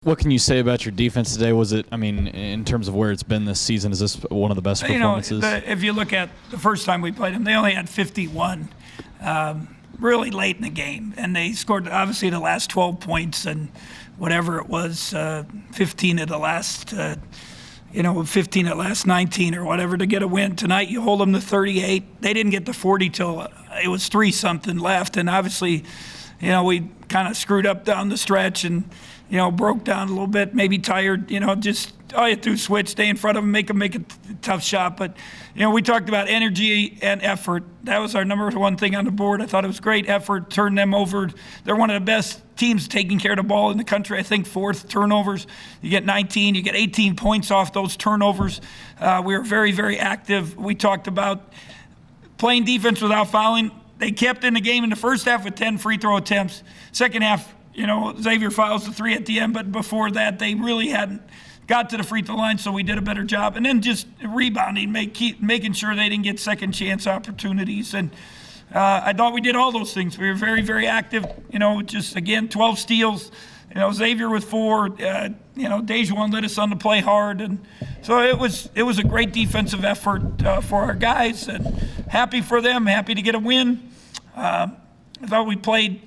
What can you say about your defense today? Was it, in terms of where it's been this season, is this one of the best performances? If you look at the first time we played them, they only had 51 really late in the game. And they scored, obviously, the last 12 points and whatever it was, 15 of the last 15 at last 19 or whatever to get a win. Tonight you hold them to 38. They didn't get to 40 till it was 3-something left. And obviously, we kind of screwed up down the stretch and, broke down a little bit, maybe tired, just all you have to do is switch, stay in front of them, make them make a tough shot. But, we talked about energy and effort. That was our number one thing on the board. I thought it was great effort, turned them over. They're one of the best teams taking care of the ball in the country. I think fourth turnovers. You get 19, you get 18 points off those turnovers. We were very, very active. We talked about playing defense without fouling. They kept in the game in the first half with 10 free throw attempts. Second half, Xavier fouls the 3 at the end, but before that, they really hadn't got to the free throw line, so we did a better job. And then just rebounding, making sure they didn't get second chance opportunities. And I thought we did all those things. We were very, very active. Just again, 12 steals. Xavier with 4. Dejuan let us on to play hard, and so it was a great defensive effort for our guys. And happy for them. Happy to get a win. I thought we played.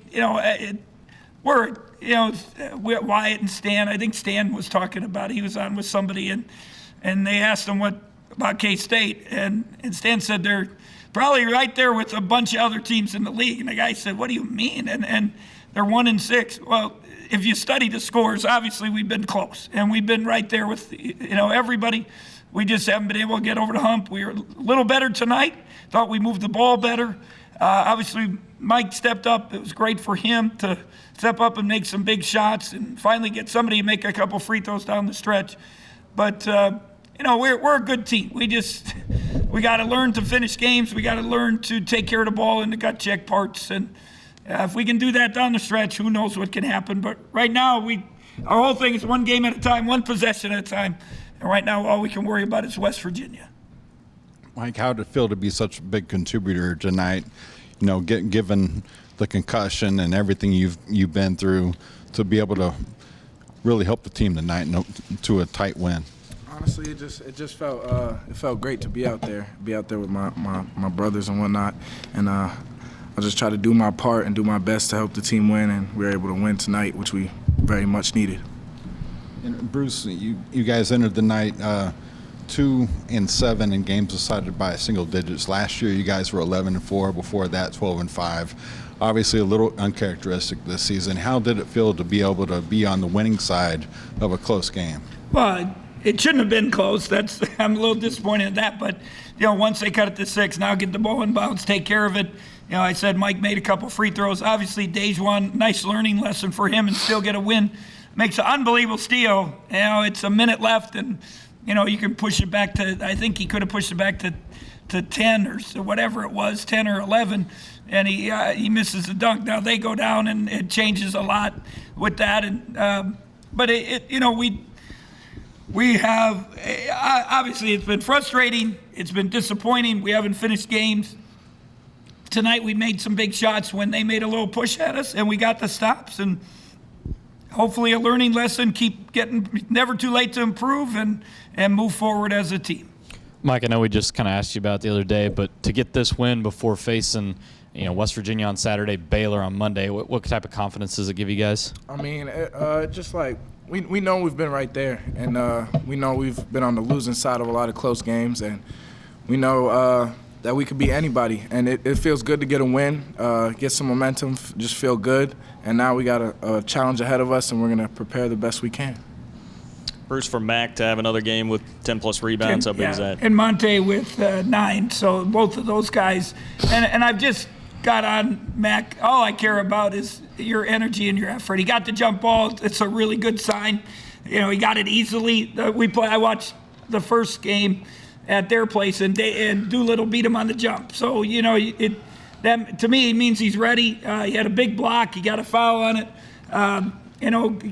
Wyatt and Stan. I think Stan was talking about it. He was on with somebody, and they asked him what about K-State, and Stan said they're probably right there with a bunch of other teams in the league. And the guy said, "What do you mean?" And they're 1-6. Well, if you study the scores, obviously we've been close, and we've been right there with everybody. We just haven't been able to get over the hump. We were a little better tonight. Thought we moved the ball better. Obviously, Mike stepped up. It was great for him to step up and make some big shots and finally get somebody to make a couple free throws down the stretch. But, we're a good team. We got to learn to finish games. We got to learn to take care of the ball in the gut check parts. And if we can do that down the stretch, who knows what can happen. But right now, our whole thing is one game at a time, one possession at a time. And right now, all we can worry about is West Virginia. Mike, how did it feel to be such a big contributor tonight, given the concussion and everything you've been through, to be able to really help the team tonight to a tight win? Honestly, it just felt great to be out there with my brothers and whatnot, and I just try to do my part and do my best to help the team win, and we were able to win tonight, which we very much needed. And Bruce, you guys entered the night 2-7 in games decided by single digits. Last year, you guys were 11-4. Before that, 12-5. Obviously, a little uncharacteristic this season. How did it feel to be able to be on the winning side of a close game? Well, it shouldn't have been close. I'm a little disappointed in that. But once they cut it to 6, now get the ball in bounds, take care of it. I said Mike made a couple free throws. Obviously, Dejuan, nice learning lesson for him, and still get a win. Makes an unbelievable steal. It's a minute left, and you can push it back to, I think he could have pushed it back to 10 or so, whatever it was, 10 or 11, and he misses the dunk. Now they go down, and it changes a lot with that. And but we have, obviously it's been frustrating. It's been disappointing. We haven't finished games. Tonight we made some big shots when they made a little push at us, and we got the stops. And hopefully a learning lesson, keep getting, never too late to improve and move forward as a team. Mike, I know we just kind of asked you about it the other day, but to get this win before facing West Virginia on Saturday, Baylor on Monday, what type of confidence does it give you guys? Just like we know we've been right there, and we know we've been on the losing side of a lot of close games, and we know that we could beat anybody, and it feels good to get a win, get some momentum, just feel good. And now we got a challenge ahead of us, and we're going to prepare the best we can. Bruce, for Mac to have another game with 10-plus rebounds, how big is that? And Monte with 9, so both of those guys. And I've just got on Mac. All I care about is your energy and your effort. He got the jump ball. It's a really good sign. He got it easily. I watched the first game at their place, and Doolittle beat him on the jump. So, that, to me, it means he's ready. He had a big block. He got a foul on it.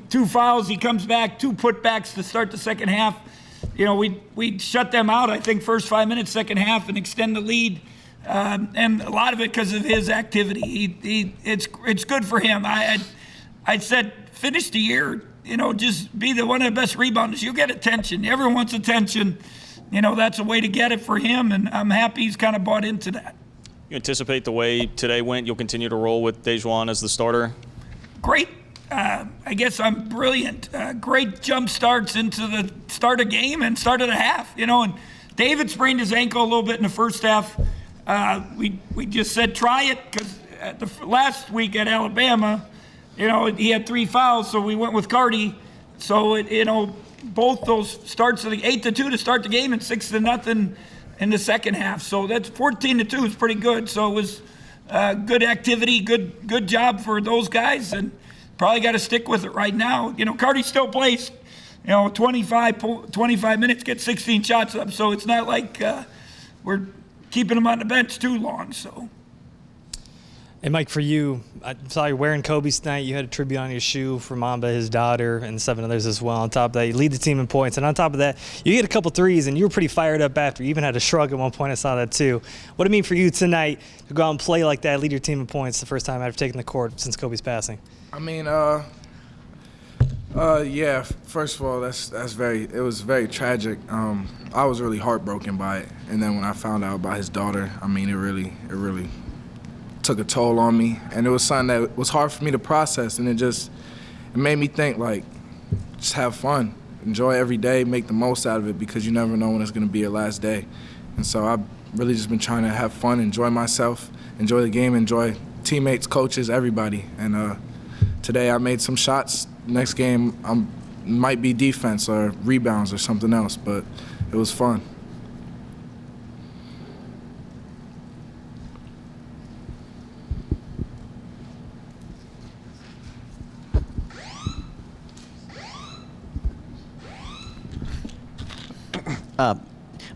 2 fouls. He comes back, 2 putbacks to start the second half. We shut them out, I think, first 5 minutes, second half, and extend the lead. And a lot of it because of his activity. It's good for him. I said finish the year just be one of the best rebounders. You'll get attention. Everyone wants attention. That's a way to get it for him, and I'm happy he's kind of bought into that. You anticipate the way today went, you'll continue to roll with Dejuan as the starter? Great. I guess I'm brilliant. Great jump starts into the start of game and start of the half. And David sprained his ankle a little bit in the first half. We just said try it because last week at Alabama, he had 3 fouls, so we went with Cardi. So both those starts of the 8-2 to start the game and 6-0 in the second half. So that's 14-2 is pretty good. So it was good activity, good job for those guys, and probably got to stick with it right now. Cardi still plays, 25 minutes, gets 16 shots up. So it's not like we're keeping him on the bench too long. So. Hey, Mike, for you, I saw you wearing Kobe's tonight. You had a tribute on your shoe for Mamba, his daughter, and 7 others as well. On top of that, you lead the team in points. And on top of that, you hit a couple threes, and you were pretty fired up after. You even had a shrug at one point. I saw that too. What did it mean for you tonight to go out and play like that, lead your team in points the first time after taking the court since Kobe's passing? I mean, yeah. First of all, it was very tragic. I was really heartbroken by it, and then when I found out about his daughter, I mean, it really took a toll on me, and it was something that was hard for me to process, and it made me think, like, just have fun, enjoy every day, make the most out of it, because you never know when it's going to be your last day. And so I've really just been trying to have fun, enjoy myself, enjoy the game, enjoy teammates, coaches, everybody. And today I made some shots. Next game might be defense or rebounds or something else, but it was fun.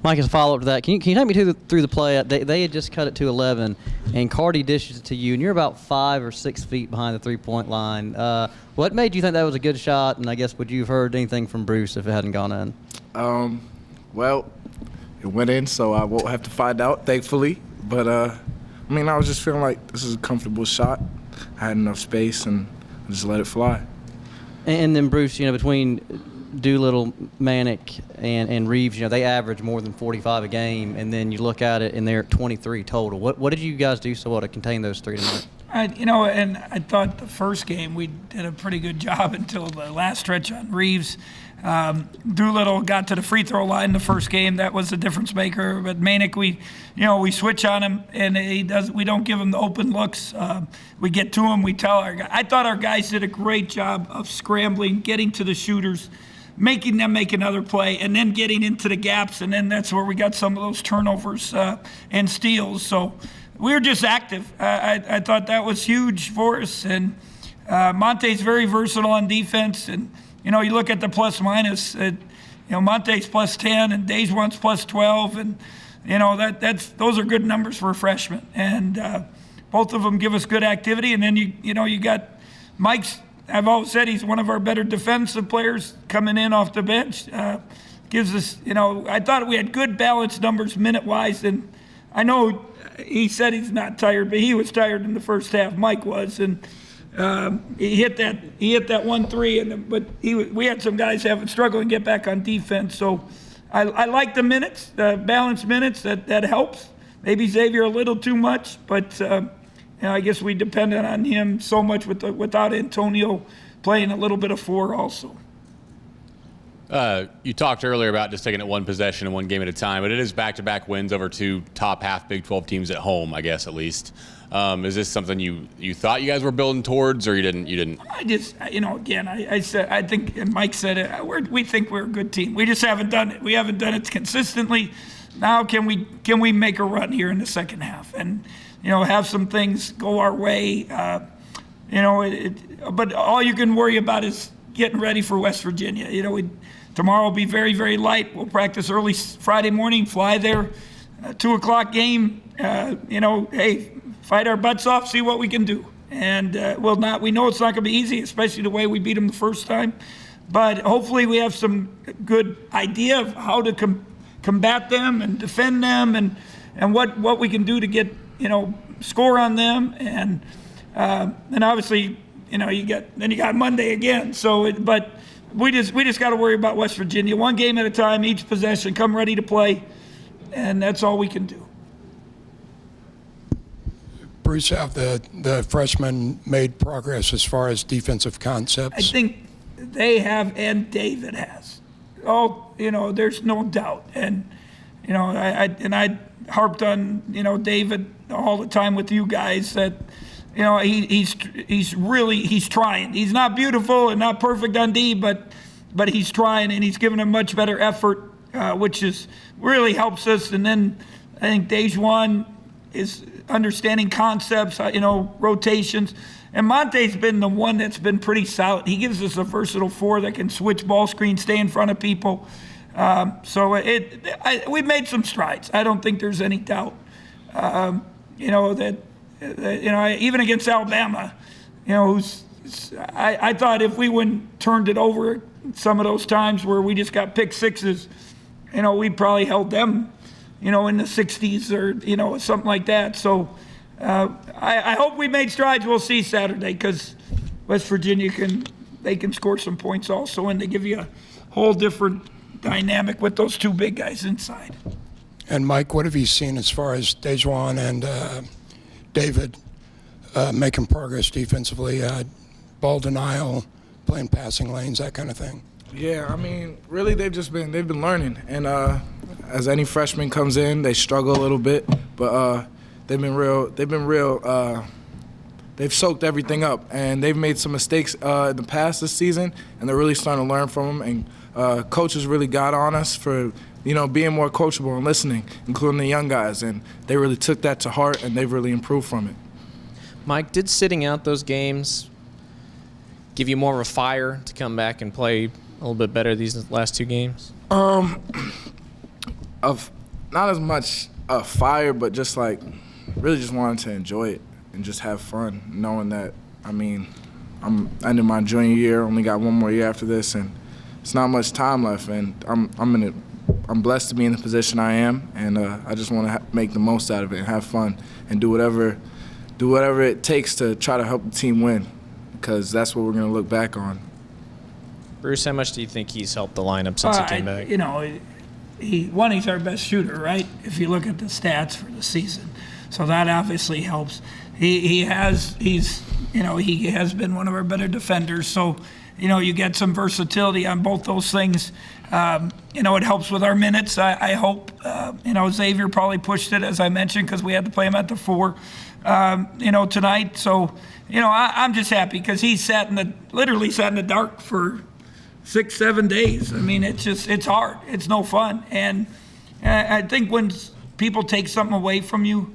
Mike, as a follow-up to that, can you take me through the play? They had just cut it to 11, and Cardi dishes it to you, and you're about 5 or 6 feet behind the three-point line. What made you think that was a good shot? And I guess would you have heard anything from Bruce if it hadn't gone in? Well, it went in, so I won't have to find out, thankfully. But I was just feeling like this is a comfortable shot. I had enough space, and I just let it fly. And then Bruce, between Doolittle, Manick, and Reeves, they average more than 45 a game, and then you look at it and they're at 23 total. What did you guys do so well to contain those three tonight? And I thought the first game we did a pretty good job until the last stretch on Reeves. Doolittle got to the free throw line the first game. That was a difference maker. But Manick, we switch on him, and we don't give him the open looks. We get to him. We tell our guys. I thought our guys did a great job of scrambling, getting to the shooters, making them make another play, and then getting into the gaps, and then that's where we got some of those turnovers and steals. So we were just active. I thought that was huge for us. And Monte's very versatile on defense. And, you look at the plus-minus, Monte's plus 10 and Dejuan's plus 12. And, those are good numbers for a freshman. And both of them give us good activity. And then, you got Mike's. I've always said he's one of our better defensive players coming in off the bench. Gives us, I thought we had good balanced numbers minute-wise. And I know he said he's not tired, but he was tired in the first half. Mike was, and he hit that 1-3. But we had some guys struggling to get back on defense. So I like the minutes, the balanced minutes. That helps. Maybe Xavier a little too much, but. I guess we depended on him so much without Antonio playing a little bit of 4 also. You talked earlier about just taking it one possession and one game at a time, but it is back-to-back wins over 2 top half Big 12 teams at home, I guess, at least. Is this something you thought you guys were building towards, or you didn't? I just, again, I said, I think, and Mike said it, we think we're a good team. We just haven't done it. We haven't done it consistently. Now can we make a run here in the second half? And, have some things go our way. But all you can worry about is getting ready for West Virginia. Tomorrow will be very, very light. We'll practice early Friday morning, fly there, 2 o'clock game. Hey, fight our butts off, see what we can do. And we know it's not going to be easy, especially the way we beat them the first time. But hopefully we have some good idea of how to combat them and defend them and what we can do to get, score on them. And obviously, you got Monday again. So, but we just got to worry about West Virginia. One game at a time, each possession, come ready to play, and that's all we can do. Bruce, have the freshmen made progress as far as defensive concepts? I think they have, and David has. Oh, there's no doubt. And, I harped on, David all the time with you guys that, he's trying. He's not beautiful and not perfect on D, but he's trying, and he's given a much better effort, which is really helps us. And then I think Dejuan is understanding concepts, rotations. And Monte's been the one that's been pretty solid. He gives us a versatile four that can switch ball screens, stay in front of people. So we've made some strides. I don't think there's any doubt. That even against Alabama, I thought if we wouldn't turned it over some of those times where we just got pick sixes, we probably held them, in the 60s or, something like that. So I hope we made strides. We'll see Saturday because West Virginia can score some points also, and they give you a whole different dynamic with those two big guys inside. And Mike, what have you seen as far as Dejuan and David making progress defensively, ball denial, playing passing lanes, that kind of thing? Yeah, I mean, really, they've been learning, and as any freshman comes in, they struggle a little bit, but they've soaked everything up, and they've made some mistakes in the past this season, and they're really starting to learn from them. And coaches really got on us for being more coachable and listening, including the young guys, and they really took that to heart, and they've really improved from it. Mike, did sitting out those games give you more of a fire to come back and play a little bit better these last two games? Of not as much a fire, but just like really just wanted to enjoy it and just have fun, knowing that I'm ending my junior year, only got one more year after this, and it's not much time left, and I'm blessed to be in the position I am, and I just want to make the most out of it and have fun and do whatever it takes to try to help the team win, because that's what we're going to look back on. Bruce, how much do you think he's helped the lineup since he came back? He's our best shooter, right? If you look at the stats for the season, so that obviously helps. He has been one of our better defenders. So, you get some versatility on both those things. It helps with our minutes. I hope. Xavier probably pushed it, as I mentioned, because we had to play him at the 4. Tonight. So, I'm just happy because he literally sat in the dark for 6-7 days. I mean, it's hard. It's no fun. And I think when people take something away from you,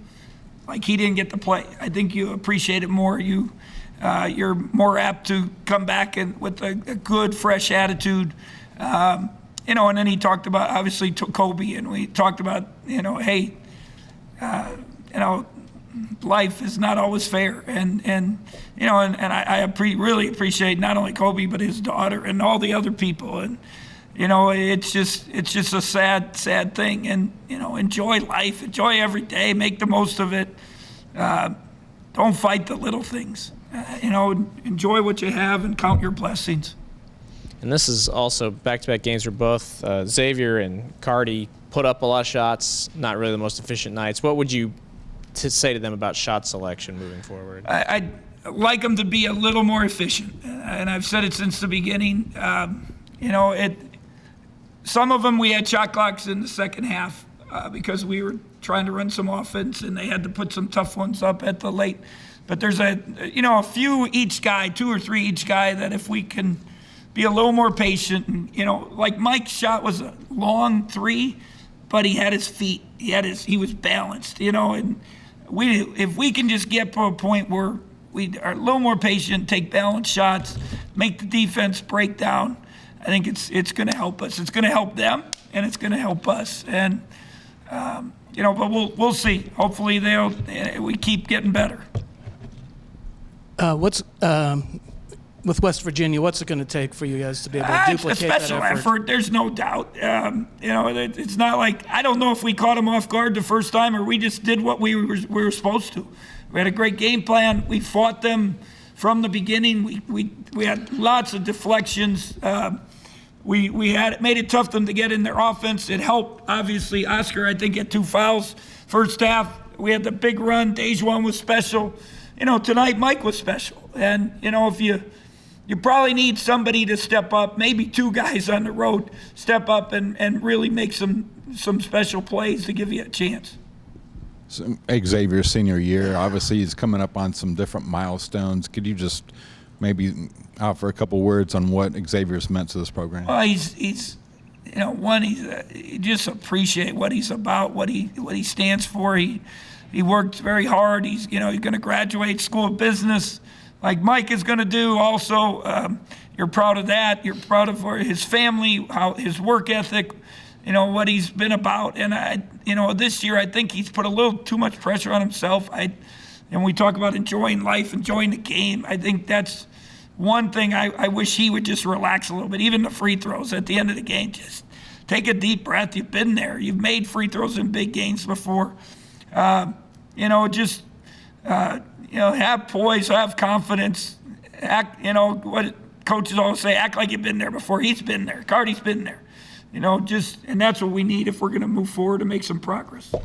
like he didn't get to play, I think you appreciate it more. You're more apt to come back with a good, fresh attitude. And then he talked about, obviously, Kobe, and we talked about, life is not always fair, and I really appreciate not only Kobe but his daughter and all the other people, and it's just a sad thing, and enjoy life, enjoy every day, make the most of it. Don't fight the little things. Enjoy what you have and count your blessings. And this is also back-to-back games where both Xavier and Cardi put up a lot of shots, not really the most efficient nights. What would you say to them about shot selection moving forward? I'd like them to be a little more efficient, and I've said it since the beginning. Some of them we had shot clocks in the second half because we were trying to run some offense, and they had to put some tough ones up at the late. But there's a few each guy, 2 or 3 each guy, that if we can be a little more patient, and like Mike's shot was a long 3, but he had his feet, he was balanced, and if we can just get to a point where we are a little more patient, take balanced shots, make the defense break down, I think it's going to help us. It's going to help them, and it's going to help us. And but we'll see. Hopefully we keep getting better. With West Virginia, what's it going to take for you guys to be able to duplicate that effort? A special effort, there's no doubt. It's not like, I don't know if we caught them off guard the first time or we just did what we were supposed to. We had a great game plan. We fought them from the beginning. We had lots of deflections. We had made it tough for them to get in their offense. It helped, obviously. Oscar, I think, had 2 fouls first half. We had the big run. Dejuan was special. Tonight Mike was special. And, if you probably need somebody to step up, maybe 2 guys on the road step up and really make some special plays to give you a chance. So Xavier's senior year, obviously he's coming up on some different milestones. Could you just maybe offer a couple words on what Xavier's meant to this program? Well, he's you just appreciate what he's about, what he stands for. He worked very hard. He's going to graduate School of Business like Mike is going to do also. You're proud of that. You're proud of his family, how his work ethic, what he's been about. And this year I think he's put a little too much pressure on himself. And we talk about enjoying life, enjoying the game. I think that's one thing I wish he would just relax a little bit. Even the free throws at the end of the game, just take a deep breath. You've been there. You've made free throws in big games before. Have poise, have confidence. Act, what coaches always say, act like you've been there before. He's been there. Cardi's been there. And that's what we need if we're going to move forward and make some progress.